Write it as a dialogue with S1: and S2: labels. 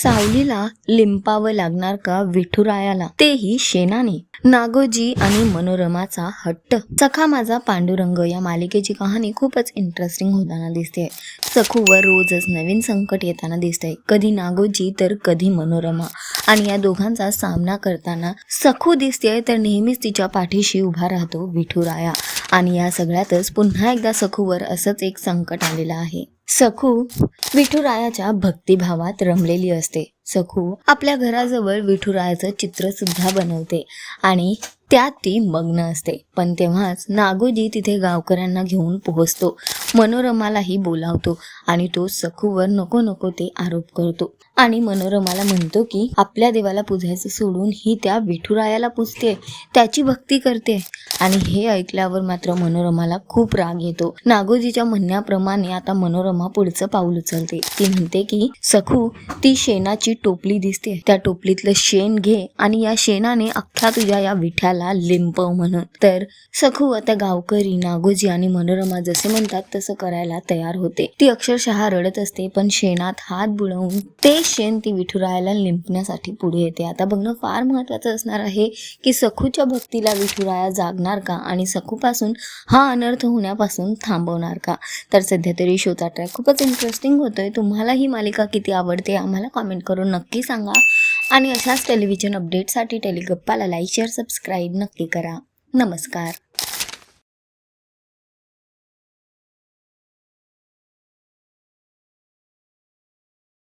S1: सावलीला लिंपावं लागणार का विठुरायाला, तेही शेणाने. नागोजी आणि मनोरमाचा हट्ट. सखा माझा पांडुरंग या मालिकेची कहाणी खूपच इंटरेस्टिंग होताना दिसते. सखूवर रोजच नवीन संकट येताना दिसतंय, कधी नागोजी तर कधी मनोरमा. आणि या दोघांचा सामना करताना सखू दिसते तर नेहमीच तिच्या पाठीशी उभा राहतो विठुराया. आणि या सगळ्यातच पुन्हा एकदा सखूवर असंच एक संकट आलेलं आहे. सखू विठुरायाच्या भक्तिभावात रमलेली असते. सखू आपल्या घराजवळ विठुरायाचं चित्र सुद्धा बनवते आणि त्यात ती मग्न असते. पण तेव्हाच नागोजी तिथे गावकऱ्यांना घेऊन पोहोचतो, मनोरमालाही बोलावतो आणि तो सखूवर नको नको ते आरोप करतो. आणि मनोरमाला म्हणतो की आपल्या देवाला पूजायचं सोडून ही त्या विठुरायाला पूजते, त्याची भक्ती करते. आणि हे ऐकल्यावर मात्र मनोरमाला खूप राग येतो. नागोजीच्या म्हणण्याप्रमाणे आता मनोरमा पुढचं पाऊल उचलते. ती म्हणते की सखू, ती शेणाची टोपली दिसते, त्या टोपलीतलं शेण घे आणि या शेणाने अख्ख्या तुझ्या या विठ्याला लिंपव म्हणून. तर सखू आता गावकरी, नागोजी आणि मनोरमा जसे म्हणतात तसं करायला तयार होते. ती अक्षरशः रडत असते, पण शेणात हात बुडवून ते शेण ती विठुरायाला लिंपण्यासाठी पुढे येते. आता बघणं फार महत्त्वाचं असणार आहे की सखूच्या भक्तीला विठुराया जागणार का आणि सखूपासून हा अनर्थ होण्यापासून थांबवणार का. तर सध्या तरी शोचा ट्रॅक खूपच इंटरेस्टिंग होतोय. तुम्हाला ही मालिका किती आवडते आम्हाला कॉमेंट करून नक्की सांगा. आणि अशाच टेलिव्हिजन अपडेटसाठी टेलिगप्पाला लाईक, शेअर, सबस्क्राईब नक्की करा. नमस्कार.